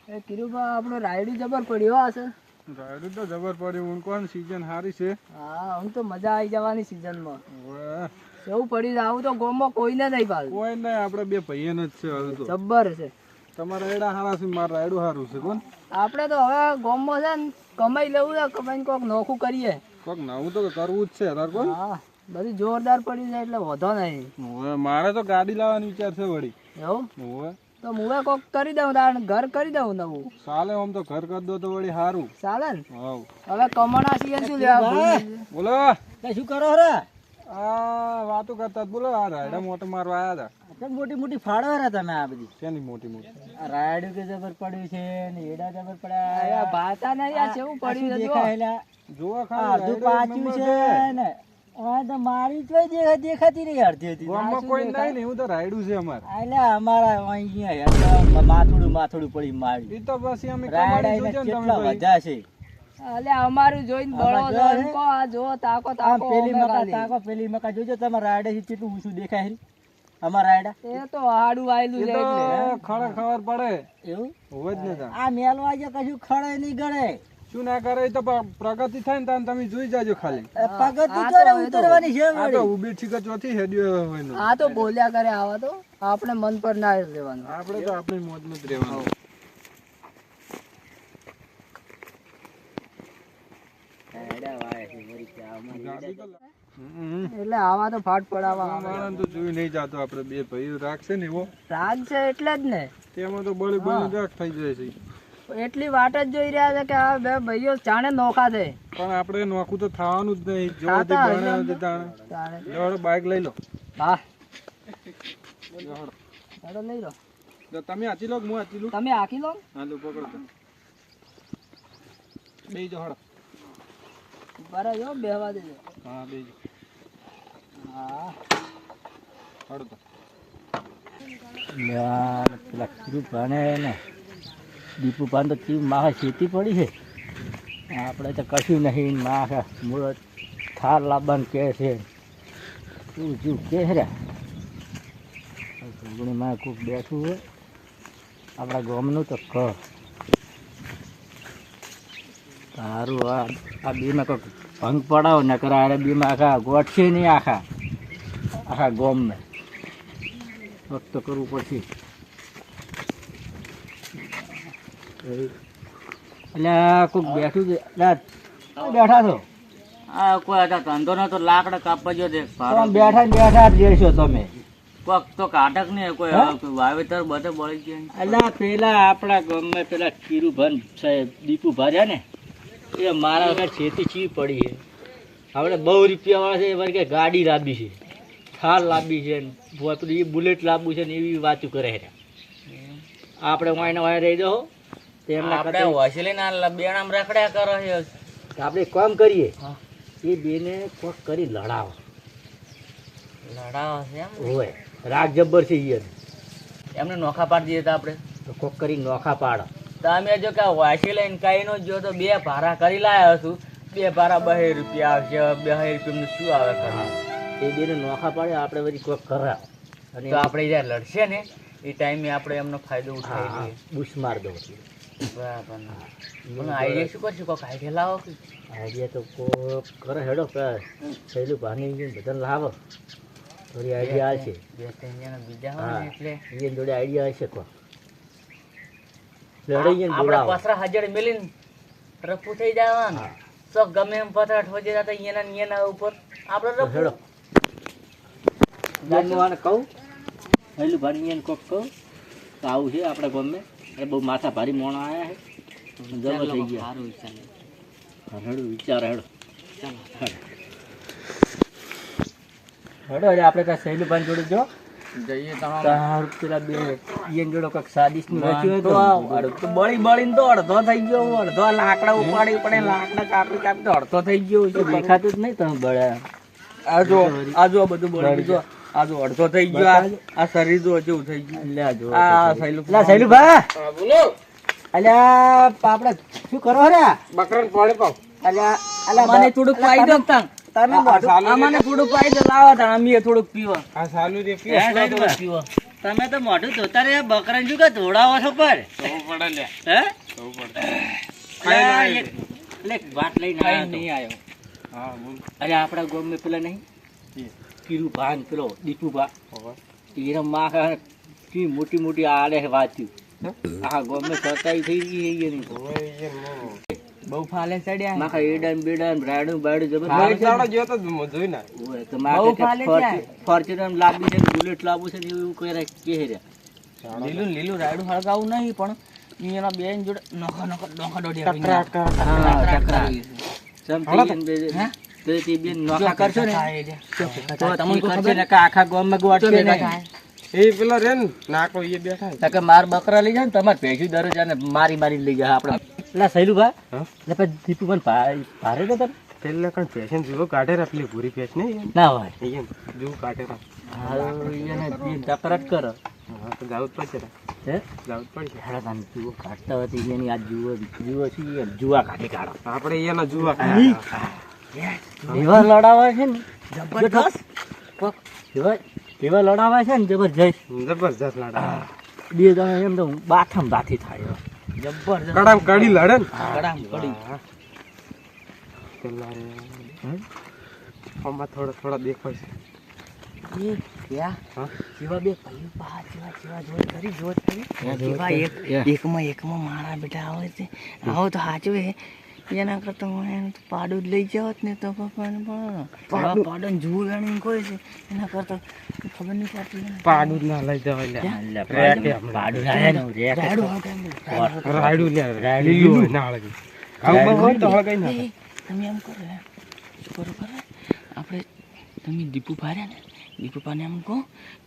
એ કિરુબા આપણો રાયડું જબર પડ્યો હશે. રાયડું તો જબર પડ્યું. ઊંઘવાની સીઝન સારી છે. હા હું તો મજા આવી જવાની સીઝનમાં. ઓવે. કેવું પડી આવું તો ગોમમાં કોઈને નહીં પાડે. કોઈ નહીં, આપણે બે ભાઈઓને જ છે હવે તો. જબ્બર છે. તમારા રાયડા સારા છે, મારા રાયડું સારું છે. કોણ આપણે તો હવે ગોમમાં છે ને કમાઈ લેવું છે, કમાઈને કોક નોખું કરીએ. કોક નવું તો કરવું જ છે તાર. કોણ હા બધું જોરદાર પડી જાય એટલે વધો નહીં. હવે મારે તો ગાડી લાવવાનો વિચાર છે વળી. એવું હવે તો મુએ કોક કરી દઉં તાર ઘર કરી દઉં નવું. ચાલે, આમ તો ઘર કરી દો તો વળી સારું. ચાલે ને હવ હવે કમણા છીએ શું લેવા. બોલો. શું કરો રે? આ વાતો કરતા હતા. બોલો. આ રાયડા મોટો મારવા આવ્યા હતા. મોટી મોટી ફાળો રે તમે આ બધી. શેની મોટી મોટી? રાયડું કે જબર પડ્યું છે ને એડા જબર પડ્યા. ભાતા નહીં આ કેવું પડ્યું છે જો. જોવા ખાલી પાછું છે ને આ તો મારી જ દેખાતી રહી અડધી હતી. ગામમાં કોઈ નહીં ને, એવું તો રાયડું છે અમારે. એટલે અમારા અહીંયા માથોડું પડી મારી. ઈ તો પછી અમે રાયડા કમાડી જોજો ને તમે કેટલા ભાઈ. બધા છે. અલે અમારું જોઈને બળો કો આ જો તાકો તાકો પેલી મકા જોજો તમારા રાયડા થી કેટલું ઊંચું દેખાય છે અમારા રાયડા. એ તો આડું આયેલું ઈ છે તો એટલે ખરે ખબર પડે. એવું હોવે જ ને તાર. આ મેલવા જે કશું ખડે નહીં ગળે. શું ના કરે ઈ તો પ્રગતિ થાય ને તાન તમે જોઈ જાજો ખાલી. પગત કરે ઉતરવાની છે આ તો ઊભી ઠીક ચોથી હેડ્યો હોય ને. આ તો બોલ્યા કરે આવા તો આપણે મન પર ના રહેવાનું. આપણે તો આપણી મોજમાં જ રહેવાનું. એટલે આવા તો ફાટ પડાવવા માણસ તો જોઈ નહીં જાતો. આપણે બે ભાઈઓ રાખશે ને એવો રાગ છે એટલે જ ને. તેમાં તો બળી બળી રાખ થઈ જાય છે. એટલી વાટ જ જોઈ રહ્યા છે કે આ બે ભાઈઓ જાણે નોખા છે. પણ આપણે નોખું તો થવાનું જ નહીં. જો તે થાતા ભણે હશે તે તાણે. જાણે. લેવડો બાઈક લઈ લો. હા લેવડો. ચાલો લઈ લો. તો તમે આચી લો કે હું આચી લઉં? તમે આખી લો. હા લો પકડો તો. બેહી જાઓ હળો. બરાબર જો બેહવા દેજો. હા બેહી જાઓ. હા હળો તો. પેલા ખીરું પાને ને દીપુ પાન તો ચીવ માખા ખેતી પડી છે. આપણે તો કશું નહીં. માખા મૂળ થાર લાવવાનું કહે છે. શું શું કહે છે માં કોઈક બેઠું હોય આપણા ગામનું તો કહ સારું. આ બીમાં કોઈક ભંગ પડાવો ને કરે. અરે બીમાં આખા ગોઠશે નહીં આખા ગામમાં વખત કરવું પડશે. એટલે કોઈક બેઠું છે. બેઠા છો? આ કોઈ હતા ધંધો નતો લાકડા કાપવા જો દે બેઠા ને બેઠા જ રહેશો તમે. કોક તો કાટક ને કોઈ વાવેતર બધે બળી ગયા. એટલે પેલા આપણા ગામમાં પેલા ખીરુભાન સાહેબ દીપુ ભર્યા ને એ મારા વખત ખેતી ચી પડી છે. આપણે બહુ રૂપિયા વાળા છે. એ વળી કે ગાડી લાવી છે, થાર લાવી છે, એ બુલેટ લાવવું છે ને એવી વાતો કરે છે. આપણે વાયને વાય રહી દો આપણે વસેલી ના બેણામ રખડ્યા કરો છે. આપણે કામ કરીએ એ બેને કોક કરી લડાવો. લડાવો છે એમ હોય રાગ જબ્બર છે એમને નોખા પાડી દઈએ તો આપણે તો કોક કરી નોખા પાડો. તમે જો કે વાસી લઈને કઈ નો જો તો 2 ભારા કરી લાવ્યો છું. 2 ભારા 2 રૂપિયા આવશે. 2 રૂપિયા શું આવે ખરા? એ બેને નોખા પાડે આપણે બધી કોક કરાવ અને તો આપણે જયારે લડશે ને એ ટાઈમે આપણે એમનો ફાયદો ઉઠાવી દઈએ. બુશ માર દો. બરાબર. આઈડિયા શું કરશું? કોઈક આઈડિયા લાવો કે આઈડિયા તો કોક કરે. હેડો સહેલું ભાની બધા લાવો થોડી આઈડિયા આવશે. 2-3 જણા બીજા હોય ને એટલે એ જોડે આઈડિયા હશે કોક લડાઈએ ને આપણે બોલાવો. પસરા હાજર મેલીને રફુ થઈ જવાનું. તો ગમે એમ પતરા ઠોજે જતા એના ઉપર આપણે રફુ. હેડો ગામવાને કહું સહેલું ભાની એને કોક કહું તો આવું છે આપણે ગામમાં. એ બહુ માથા ભારી મોણા આવ્યા છે. જમા થઈ ગયા. સારું વિચાર. હેડો વિચાર હેડો હેડો એટલે આપણે કાંઈ સહેલું ભાઈ જોડે જો જઈએ પેલા બે ઈયન જોડો કાંઈક સાદિશ નું રચ્યું હોય તો બળી બળીને તો અડધો થઈ ગયો. અડધો લાકડા ઉપાડી પડે. લાકડા કાપી કાપી તો અડધો થઈ ગયો. દેખાતું જ નહીં તમે બળ્યા. આ જો બધું બળી ગયું. આ જો અડધો થઈ ગયો. આ શરીર જો જેવું થઈ ગયું. આ સહેલુભાઈ બોલો. અલ્યા આપણે શું કરો રે? બકરાને પાડે પાવ. અલ્યા મને થોડુંક પાઈ દો. તમે આ મોઢું સાલું અમને થોડું પાઈ દે લાવો તાણ અમે થોડુંક પીવા આ સાલું રે હે, સાહેબ, પીવા તમે તો મોઢું ધોતા રહ્યા બકરાને શું કે ધોડાવો છો પર જવું પડે લે હે જવું પડે અરે આ એક વાત લઈને કઈ આવ્યો નહીં આવ્યો હા બોલ અરે આપણા ગામમાં પેલા નહીં કીરું ભાન પેલો દીપુભા એના માં કી મોટી મોટી આડે વાંચ્યું આ ગામમાં સતાઈ થઈ ગઈ છે એની બહુ ફાલે ચડ્યા માખા એડાન બેડાન રાડું બાડું મારે જબરદસ્ત ચાલો ગયો તો જોઈ ના ઓય તો બહુ માખે ફાલે છે. ફોર્ચ્યુનર લાવી છે બુલેટ લાવવું છે ને એવું કરે કે રે લીલું લીલું રાયડું હળગાવું નહીં પણ એના બેન જોડે નોખા નોખા ડોખા ટકરા ડોડિયા ટકરા હા ટકરા સમજી બે હે? તો તે બેન નોખા કરશો ને તો તમને તમને કોઈ ખબર ને કે આખા ગામમાં ગોઠશે ભેગા ને થાય એ પેલા રે ને નાકો એ બેઠા તો કે માર બકરા લઈ જાય ને તમારે ભેંસી દરરોજ આને મારી મારી લઈ જાય આપણે એટલે સહેલું હા? એટલે પછી દીપુ પણ ભારે તો તને પેલા કણ પેશન જુઓ કાઢે રાખલી પૂરી પેશ નહીં ના હોય અહીંયા જુઓ કાઢે રાખ એને બેન તકરાર કરો હા તો જાવું જ પડશે રે. હે જાવું જ પડશે હેડા તમે જુઓ કાઢતા હતી એની આ જુઓ છે એ જુઆ કાઢી કાઢો આપણે અહીંયાના જુઓ એવા લડાવા છે ને જબરદસ્ત એવા લડાવા છે ને જબરજસ્ત જબરજસ્ત લાડા બે જણા એમ તો બાથમ બાથી થાય જબરજસ્ત કડામ કડી લડે ને કડામ કડી પેલા રે આમાં થોડા થોડા દેખાય છે એ ક્યાં હા જેવા બે ભાઈઓ બહાર જેવા જોત કરી જેવા એકમાં મારા બેટા આવે છે આવો તો સાચું હે એના કરતા હું એને તો પાડું જ લઈ જાવત ને તો પપ્પાને પણ પાડો જુઓ વેણી કોઈ છે એના કરતા ખબર નહીં પડતી ને. પાડું જ ના લઈ જવાય લે પાડું ના ને રાયડું હળગાવી દે. રાયડું લે લીલું ના હળગે આવું હોય તો હળગાઈ ના એ, તમે એમ કરો શું કરો ખબર આપણે તમે દીપુ ભાર્યા ને દીપુપાને એમ કહો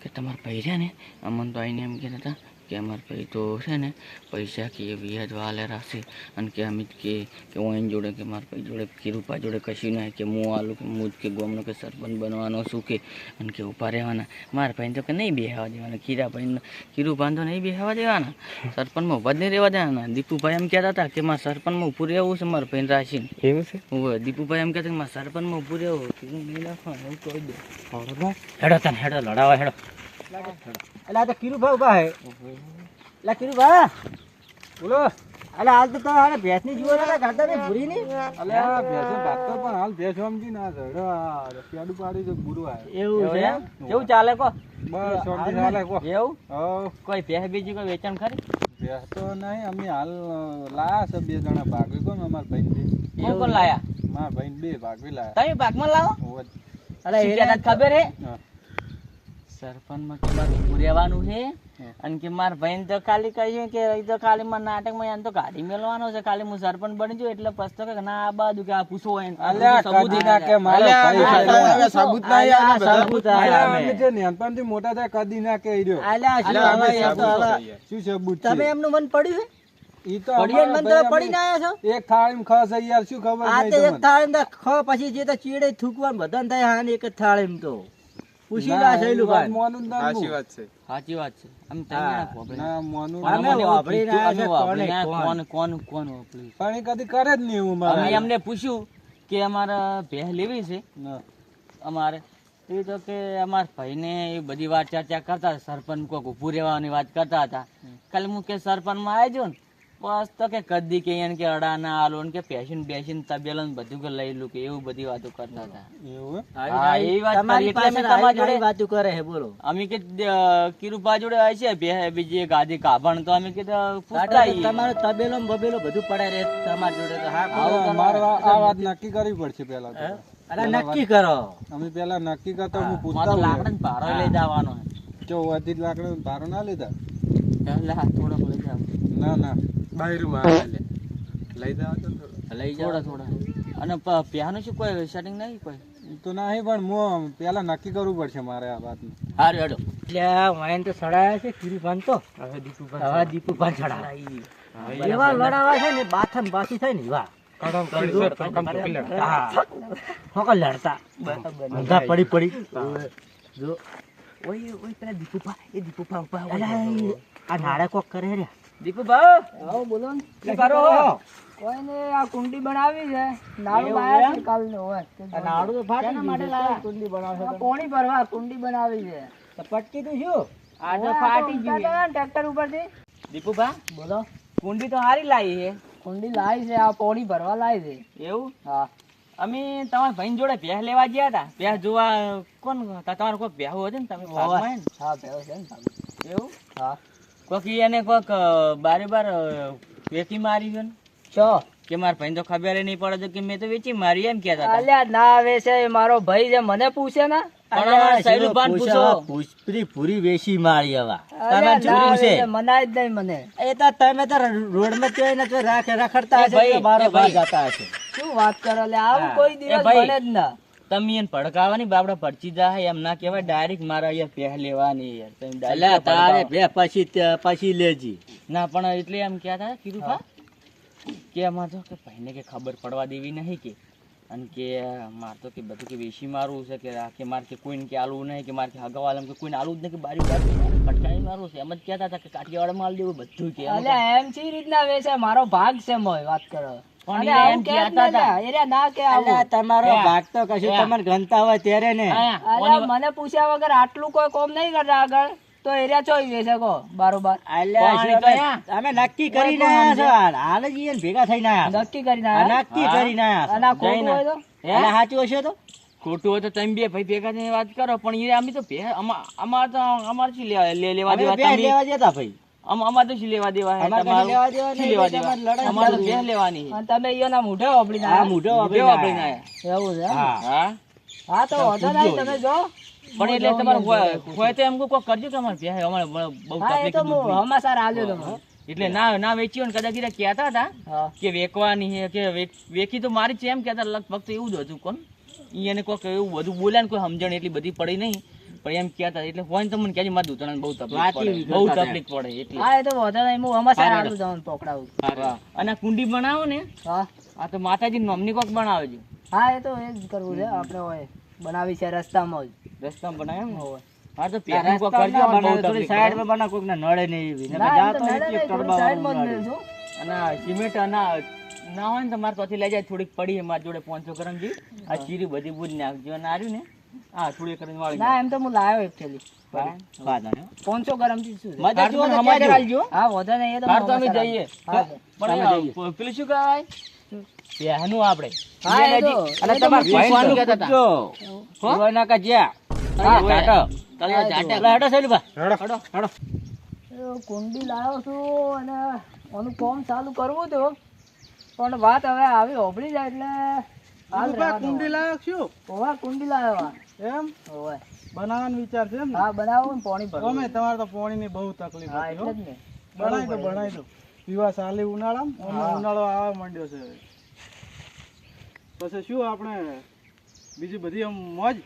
કે તમારા ભાઈ છે ને અમને તો આવીને એમ કહેતા હતા કે અમારા ભાઈ તો છે ને પૈસા કે વ્યાજ વાલે રાખશે અને કે અમિત કે હું એની જોડે કે મારા ભાઈ જોડે કે રૂપા જોડે કશું ના કે હું આલું કે હું જ કે ગામનો કે સરપંચ બનવાનો છું કે અને કે ઊભા રહેવાના મારા ભાઈને તો કે નહીં બેહવા દેવાના કીરાભાઈને કીરુભાઈને તો નહીં બેહવા દેવાના સરપંચમાં ઊભા જ નહીં રહેવા દેવાના દીપુભાઈ એમ કહેતા હતા કે મારા સરપંચમાં ઊભું રહેવું છે મારા ભાઈને રાખીને એવું છે હું દીપુભાઈ એમ કહેતા કે મારા સરપંચમાં ઊભું રહેવું કે હું નહીં રાખવાનું એવું કહી દઉં હેડો તને હેડો લડાવા હેડો એટલે આ તો કીરુભા ઉભા હે એટલે કીરુભા બોલો એટલે હાલ તો તમે ભેંસની જુઓ ને ગાતા ને ભૂરી ની અલે આ ભેંસો ભાગતો પણ હાલ ભેંસ સમજી ના જડો આ રસિયાડું પાડી છે બુરું આ એવું છે એમ? કેવું ચાલે કો બસ સમજી ચાલે કો એવું હો કોઈ ભેહ બીજી કોઈ વેચાણ ખરી ભેંસ તો નહીં અમે હાલ લાયા છે બે જણા ભાગવી કોણ અમારા ભાઈ બે કોણ કોણ લાયા મારા ભાઈ બે ભાગવી લાયા તમે ભાગમાં લાવો હોવે. અરે એને ખબર હે હા. સરપંચમાં કે મારે ઊભું રહેવાનું છે અને કે મારા ભાઈને તો ખાલી કહ્યું કે એ તો ખાલી મારા નાટકમાં એને તો ગાડી મેળવાનો છે ખાલી હું સરપંચ બની છું એટલે પછતો કે ના આ બાજુ કે આ પૂછો હોય અલ્યા કદી ના કે મારો ભાઈ છે. અલ્યા, સાબુત ના યાર બધા. સાબુત આ અલ્યા, અમે. અમે જે નાનપણથી મોટા થયા કદી ના કે ઈ રહ્યો. અલ્યા શું અલ્યા, અમે હવે એ તો સાબુત હવે છીએ. શું સાબુત છે? તમે એમનું મન પડ્યું ઈ તો છે પડિયા મન તો અમારા પડીને ભાઈ આવ્યા છો અમે એક થાળીમાં ખસ યાર શું ખબર આ નહીં તો એક તમને. થાળી ખ પછી જે તો ચીડે થૂકવાનું બધાને થાય હા ને એક જ થાળી તો પૂછી લા ના, સહેલું ઈ વાત ભાઈ મોનું જ ના સાચી હું. વાત છે સાચી વાત છે આમ તમે હા. ના ખોપડે. ના, મોનું અમે ના. અમને વાપરીને એવું આવ્યા છે, કીધું, અમે કોને, વાપરીને કોણ કોણ વાપર્યું? પણ ઈ કદી કરે જ નહીં એવું અમે મારે. એમને પૂછ્યું કે અમારે ભેહ લેવી છે ના. અમારે એ તો કે અમારા ભાઈને એ બધી વાત ચર્ચા કરતા હતા. સરપંચ કોક ઊભું રહેવાની વાત કરતા હતા કાલે હું કે સરપંચમાં આવજો ને બસ તો કે કદી કે એને કે અડા ના આલો ને કે પેશન બેસીન તબેલો ને બધું કે લઈ લું કે એવું બધી વાતો કરતા હતા એવું હે? હા, એવી વાત તમારી કરી એટલે પાસે અમે તમારા જોડે વાતો કરે છે બોલો અમે કે કિરુભા જોડે આવે છે બે બીજી ગાદી કાભણ તો અમે કીધું પૂછતા આવીએ. તમારો તબેલો ને બબેલો બધું પડે રે તમારી જોડે તો હા આવું હા, મારે આ વાત નક્કી કરવી પડશે પેલા તો. અરે નક્કી કરો અમે પેલા નક્કી કરતા હું મારે પૂછતા તો હોઉં. લાકડા ને ભારો લઈ જવાનો કે વધી લાકડો ભારો ના લીધા એટલે હા થોડોક લઈ જાવ ના ના બાયરુમાં આવે લે. લઈ જાવ તો થોડું. લઈ જાવ થોડા અને પ્યાનું શું કોઈ સેટિંગ નહીં કોઈ ઈ તો નહીં પણ હું પેલા નક્કી કરવું પડશે મારે આ વાતનું. હારું હેડો એટલે વાયન તો સડાયા છે કીરીભાન તો હવે દીપુભાન સડાયા એવા લડાવા છે ને બાથમ બાકી થાય ને એવા કડમ કરી છે, તો કમ તો પેલા. હા હોકા લડતા ઊંધા પડી પડી જો ઓય ઓય પેલા દીપુભા એ દીપુભા ઉભા અલા, આ નાળે કોક કરે રે દીપુભા આવો બોલો ને શું કરો કોઈને આ કુંડી બનાવી છે નાળું એવું લાયા એમ? છે કાલનો હોય આ નાડું તો ફાટી શેના ગયું માટે છે. લાયા? કેમ કુંડી બનાવશો આ તમે? પોણી ભરવા કુંડી બનાવી છે તો પટકી તો શું આ તો હવે ફાટી ઉતારતા ગયું હતા ને ટ્રેક્ટર ઉપરથી દીપુભા બોલો કુંડી તો સારી લાવી છે કુંડી લાવી છે આ પોણી ભરવા લાવી છે એવું હા અમે તમારા ભાઈ જોડે ભેંસ લેવા ગયા હતા ભેંસ જોવા કોણ હતા તમારે કોઈ ભેહું હતું ને તમે પાકમાં હે ને? હા ભેળો છે ને સામે. એવું હા કોક ઈ એને કોક બારે બાર વેચી મારી છે ને ચો કે મારા ભાઈ તો ખબર નહીં પડે કે મેં તો વેચી મારી એમ કહેતા હતા અલ્યા ના આવે છે એ મારો ભાઈ છે મને પૂછે ને પણ અમારે સહેલુભાન પૂછો પૂરી વેશી મારી હવે અલ્યા તમે ના આવે પૂછે છે, મનાય જ નહીં મને એ તો તમે તો રોડ માં જોઈ ને તો રખડતા એ હશે ભાઈ, તો બારો એ ભાઈ. બાર જતા હશે શું વાત કરો લે આવું હા. કોઈ એ દિવસ ભાઈ. બને જ ના તમે એને ભડકાવાની બાપડા પરચી જાય એમ ના કહેવાય ડાયરેક્ટ મારા અહીંયા પહે લેવાની યાર તમે direct એટલે તારે ભડકાવો. પછી લેજી ના પણ એટલે એમ કહેતા કીધું પા કે અમાર તો કે ભાઈને કે ખબર પડવા દેવી નહીં કે અને કે માર તો કે બધું કે વેસી મારવું છે કે આ કે માર કે કોઈને કે આલવું નહીં કે માર કે હગાવાલામ કે કોઈને આલવું જ નહીં કે બારી બારી પટકાઈ મારવું છે એમ જ કહેતા હતા કે કાઠિયાવાડ માલ દેવું બધું કે એમ અલ્યા એમ ચી રીતના વેચે મારો ભાગ છે મોય વાત કરો પણ અને એ આવું એમ કે જ કહેતા ના હતા. લ્યા. એર્યા ના કે આવું એટલે તમારો એ. ભાગ તો કશું એ. તમને ગણતા હોય ત્યારે ને આયા, અલ્યા મને પૂછ્યા વગર આટલું કોઈ કોમ નહીં કરતા આગળ તો એરિયા ચોઈ વેચે કો બારોબાર અલ્યા, પાણી શું કયા? અમે નક્કી કરીને આયા છો હાલ જ ઈ ભેગા થઈને આયા નક્કી કરીને છો. આયા? નક્કી કરીને આયા અને આ છો. ખોટું હોય તો હે? અને સાચું હશે તો ખોટું હોય તો તમે બે ભાઈ ભેગા થઈને વાત કરો પણ એ અમે તો અમાર તો અમાર શું લેવા અમે દેવા બે તમે લેવા જતા ભાઈ અમાર તો શું લેવા દેવા હે અમારે તમારું? કશું લેવા દેવા શું નહીં, લેવા એટલે દેવા? તમારે લડાઈ અમારે તો ચાલુ. ભેંસ લેવાની છે. અને તમે ઈયોના મૂઢે ઓપડીને આ આયા? મૂઢો ભેંસ વાપરીને વાપરીને આયા. આયા. એવું છે એમ? હા હા હા તો વાંધો નહીં તમે જો પણ એટલે તમારે હોય તો એમ કોઈ કરજો કે અમારે ભેંસ અમારે બહુ હા એ તકલીફ તો દૂધની. હું હમાસાર આલ્યો તમે એટલે ના વેચ્યું ને કદાચ કીધા કહેતા હતા હા કે વેકવાની છે કે વેકી તો મારી છે એમ કહેતા લગભગ તો એવું જ હતું કોણ ઈ એને કોક એવું બધું બોલ્યા ને કોઈ સમજણ એટલી બધી પડી નહીં પણ એમ કહેતા એટલે હોય ને તો મને કહેજો મારા દૂધણાને બહુ તકલીફ વાંચી પડે કરતા બહુ હતા. તકલીફ પડે એટલે હા એ તો વાંધો નહીં હું હમાસાર હા, આલું તમને પકડાવું હા. અને આ કુંડી બનાવો ને હા આ તો માતાજી નોમની કોક બનાવજો હા એ તો એ જ કરવું છે આપણે હોય બનાવી છે રસ્તામાં જ રસ્તામાં બનાવ્યો ને હા તો આ પહેલું કોક રસ્તા કરજો ના મને બહુ બનાવે, થોડી તકલીફ સાઈડ પડે. માં બનાવો, કોકને નડે નહીં એવી. નકર ના એમ જાતો તો હોય નડે તો નહીં, થોડું તડબાવાનું સાઈડમાં જ નડે. મેળશું. અને આ સિમેન્ટ ના હોય ને તો મારે ત્યાંથી લઈ જાય થોડીક પડી છે મારી જોડે 500 ગ્રામ જેવી આ ચીરી બધી બુજ નાખજો અને આર્યું ને હા થોડી કરીને વાળી ના એમ તો હું લાવ્યો એક થેલી વાંધો નહીં. 500 ગ્રામ થી શું છે? મદદ જુઓ તો સમાચાર કહેજો. આલજો. હા વાંધો નહીં એ તો બહાર હું તો અમે હમાસાર જઈએ હા, પણ એ પેલું શું કહેવાય પહેનું આપણે હા એ તો અને એ તો તમારા હું ભાઈ પૂછવાનું કહેતા હતા. જો, હો? જીવાના કા જ્યાં. હા, કાઢો. તળિયા જાટે. એટલે હેડો સહેલુભા. હડો. એ કુંડી લાવ્યો છું અને આનું કામ ચાલુ કરવું હતું પણ વાત હવે આવી હોભળી જાય એટલે હાલ રહેવા દો. કુંડી લાયક શું હોવે, કુંડી લાવ્યો આ. એમ હોવે. બનાવવાનો વિચાર છે એમ ને? હા બનાવું ને પાણી ભરવું. અમે તમારે તો પાણીની બહુ તકલીફ હા હતી હો. એટલે જ ને બનાવી દો પીવા ચાલે ઉનાળામાં હા. હમણાં ઉનાળો આવવા માંડ્યો છે હવે. પછી શું આપણે બીજી બધી આમ મોજ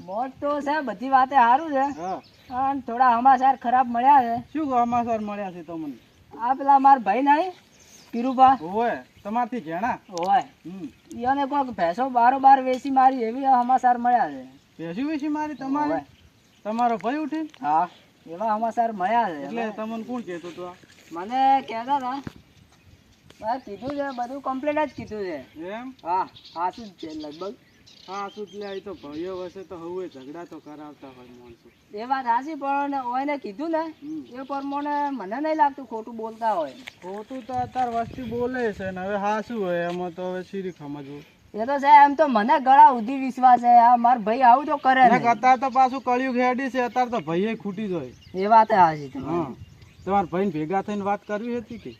મોજ તો છે બધી વાતે સારું છે હા અને થોડા હમાસાર ખરાબ મળ્યા છે શું સમાચાર મળ્યા છે તમને આ પેલા માર ભાઈ નહીં પીરુભા હોય તમારથી ઘેણા હોય એને કોઈક ભેંસો બારોબાર વેચી મારી એવી હમાસાર મળ્યા છે ભેંસી વેચી મારી તમારે તમારો ભાઈ ઉઠી હા એવા હમાસાર મળ્યા છે એટલે તમને કોણ કહેતો તો મને કહેતા હતા બસ કીધું છે બધું કમ્પ્લીટ જ કીધું છે એમ હા સાચું જ છે લગભગ હા શું એટલે આ તો ભાઈઓ વસે તો હવે ઝઘડા તો કરાવતા હોય માણસો એ વાત સાચી પણ ઓયને કીધું ને એ પ્રમાણે મને નહીં લાગતું ખોટું બોલતા હોય ખોટું તો અત્યારે વસ્તી બોલે છે ને હવે હા શું હોય એમાં તો હવે શીરી સમજવું એ તો છે એમ તો મને ગળા ઉધી વિશ્વાસ છે આ માર ભાઈ આવું તો કરે ને નહીં. અત્યારે તો પાછું કળિયુગ હેડી છે અત્યારે તો ભાઈએ ખૂટી જાય એ વાત સાચી તમારી. હા તમારા ભાઈને ભેગા થઈને વાત કરવી હતી કે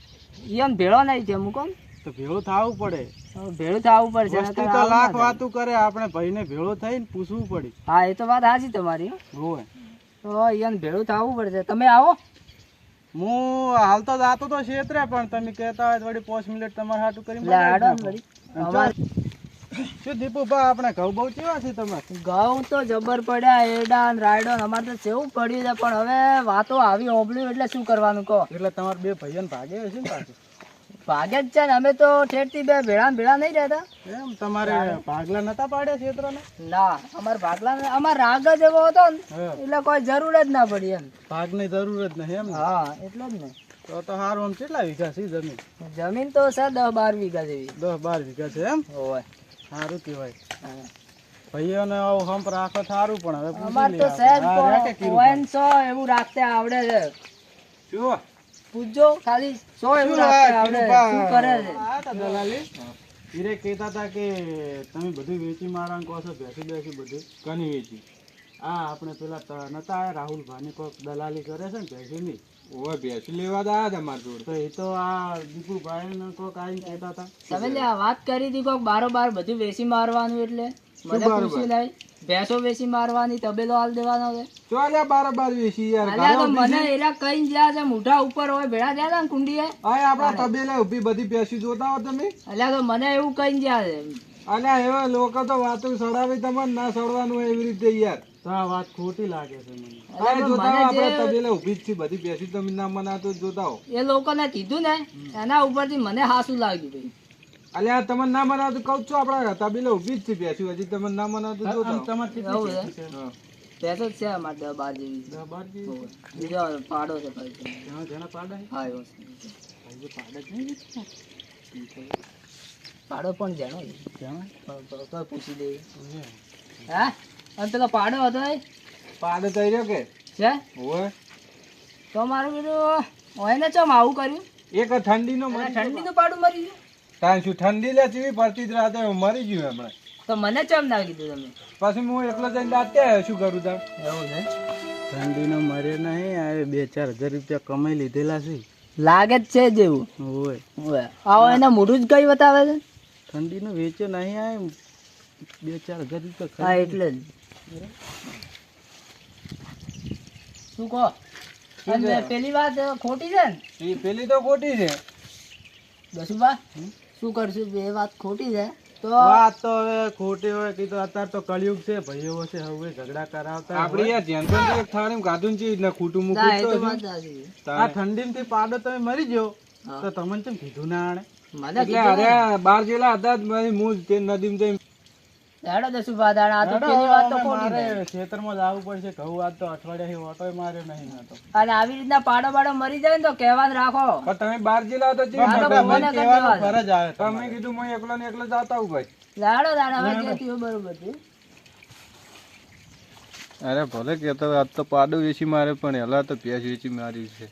ઈયોને ભેળો નહીં છે મુકો તો ભેળું થવું પડે ભેળું થવું પડશે વસ્તી નકર તો આવું ના લાખ થાય. વાતું કરે આપણે ભાઈને ભેળો થઈને પૂછવું પડે હા એ તો વાત સાચી તમારી હો. હોય તો ઈયોને ભેળું થવું પડશે તમે આવો હું હાલ તો જાતો તો ક્ષેત્રે પણ તમે કહેતા હોય તો વળી 5 મિનિટ તમારે હાટું કરી એટલે હાડો ને બનાવી વળી. નાખો. શું દીપુભા આપણે ઘઉં બહુ કેવા છે તમારે ઘઉં તો જબર પડ્યા એડા ને રાયડો ને અમારે તો કેવું પડ્યું છે પણ હવે વાતો આવી હોબળ્યું એટલે શું કરવાનું કહો એટલે તમારે બે ભાઈઓને ભાગે છે ને પાછું ભાગે જ છે ને અમે તો ઠેઠથી બે ભેળા ને ભેળા નહીં રહેતા એમ તમારે ભાગલા નતા પાડ્યા ક્ષેત્રને ના અમાર ભાગલા અમાર રાગ જ એવો હતો ને હા એટલે કોઈ જરૂર જ ના પડી એમ ભાગની જરૂર જ નહીં એમ ને? હા એટલે જ ને તો સારું. આમ કેટલા વીઘા છે જમીન? જમીન તો છે 10-12 વીઘા જેવી. 10-12 વીઘા છે એમ? હોય. સારું કહેવાય. ભાઈઓને આવું હંપ રાખો સારું, પણ હવે પૂછી અમાર તો લઈએ સહેજ આપણે. હા, રાખે કીધું. પોઈન્ટ 100 એવું રાખતે આવડે છે. શું? પૂછજો ખાલી 100 એવું શું રાખતે આ આવડે. કીધું શું કરે છે? આ તો દલાલી હીરે કહેતા હતા કે તમે બધું વેચી મારા કહો છો, બેસી બધું કની વેચી. આ આપણે પેલા નતા આયા રાહુલભાઈ કોઈક દલાલી કરે છે ને ભેંસીની. ઓય ભેંસું લેવા તો આવ્યા હતા મારા જોડે. તો એ તો આ દીપુભાઈ ને કોઈક આવીને કહેતા હતા. તમે લે આ વાત કરી હતી કોક બારોબાર બધું વેચી મારવાનું, એટલે મને બારોબાર? પૂછી લઈ. ભેંસો વેચી મારવાની, તબેલો હાલ દેવાનો છે. ચો લ્યા 12 વેચી યાર. અલ્યા તો મને એરા કઈ જ્યાં છે મોઢા ઉપર હોય ભેળા થયા હતા ને કુંડીએ. આય આપણા તબેલા ઊભી બધી ભેંસી જોતા હો તમે. અલ્યા તો મને એવું કઈ જ્યાં છે. અલ્યા એવા લોકો તો વાતો સડાવે તમારે ના સડવાનું હોય એવી રીતે યાર. તો આ વાત ખોટી લાગે છે મને. આય અલ્યા તો જોતા હો, મને આપણા જે તબેલા ઊભી જ છે બધી ભેંસી, તમે ના મનાતો જોતા હો. એ લોકોને કીધું ને એના ઉપરથી મને હાસું લાગ્યું ભાઈ. અલ્યા તમે ના મનાતો કહું છું, આપણા તબેલા ઊભી જ છે ભેંસી, હજી તમે ના મનાતો જોતા આમ હો. તમારે કેટલી એવું ભેંસી છે? છે? હા. ભેંસો જ છે અમારે 10-12 જેવી. 10-12 જેવી? બીજો પાડો છે ભાઈ. જેના પાડા છે? હા એવો છે. ભાઈ પાડા જ નહીં વેચતા? પાડો પણ જાણો છે. જાણે? તો પૂછી દે. હા અને પેલો પાડો હતો એ પાડે થઈ રહ્યો કે છે ઓય તો મારું બીજું હોય ને ચમ આવું કર્યું. એક ઠંડીનો અને મરી ઠંડીનું પાડું મરી ગયું તાન શું ઠંડી લે ચીવી પડતી જ રાતે મરી ગયું હમણાં. તો મને ચમ ના કીધું તમે. પછી હું એકલો જઈને દાંતે શું કરું તાર. એવું છે? ઠંડીનો મરે નહીં, આ 2-4 હજાર રૂપિયા કમાઈ લીધેલા છે. લાગે જ છે જેવું. હોય હોય. આવો એના મોઢું જ કઈ બતાવે છે. ઠંડીનો વેચે નહીં, આ 2-4 હજાર રૂપિયા હા એટલે જ. શું કહો? અને પેલી વાત ખોટી છે ને એ પેલી તો ખોટી છે. દસુબા? શું કરશું? એ વાત ખોટી છે તો વાત તો હવે ખોટી હોય કે તો અત્યારે તો કળિયુગ છે, ભાઈઓ છે હવે ઝઘડા કરાવતા આપણે યાર ધ્યાન પણ એક થાળીમાં ગાધું છે ને ખોટું ના, એ મૂકું તો તો વાત સાચી છે. આ ઠંડીમાંથી પાડો તમે મરી ગયો હા. તો તમને કેમ કીધું ના આણે? મને એટલે કીધું ને. અરે બાર જેલા હતા જ મેં હું તે નદીમાં જઈને હેડો દસુબા દાડા. આ તો પેલી વાત તો ખોટી છે. મારે ખેતરમાં જ આવવું પડશે. ઘઉં આજ તો અઠવાડિયાથી ઓટોય માર્યો નહીં નતો. અને આવી રીતના પાડો બાડો મરી જાય ને તો કહેવાનું રાખો. પણ તમે બાર જેલા હતા હા, તો ચીવી મને કરી કહેવાનો દેવા. ફરજ આવે તમે તમારે. કીધું હું એકલો ને એકલો જાતા હું ભાઈ. લાડો દાડા હવે જે થયું બરોબર છે. અરે ભલે કેતો આજ તો પાડું વેચી મારે પણ હેલા તો ભેંસ વેચી મારી છે.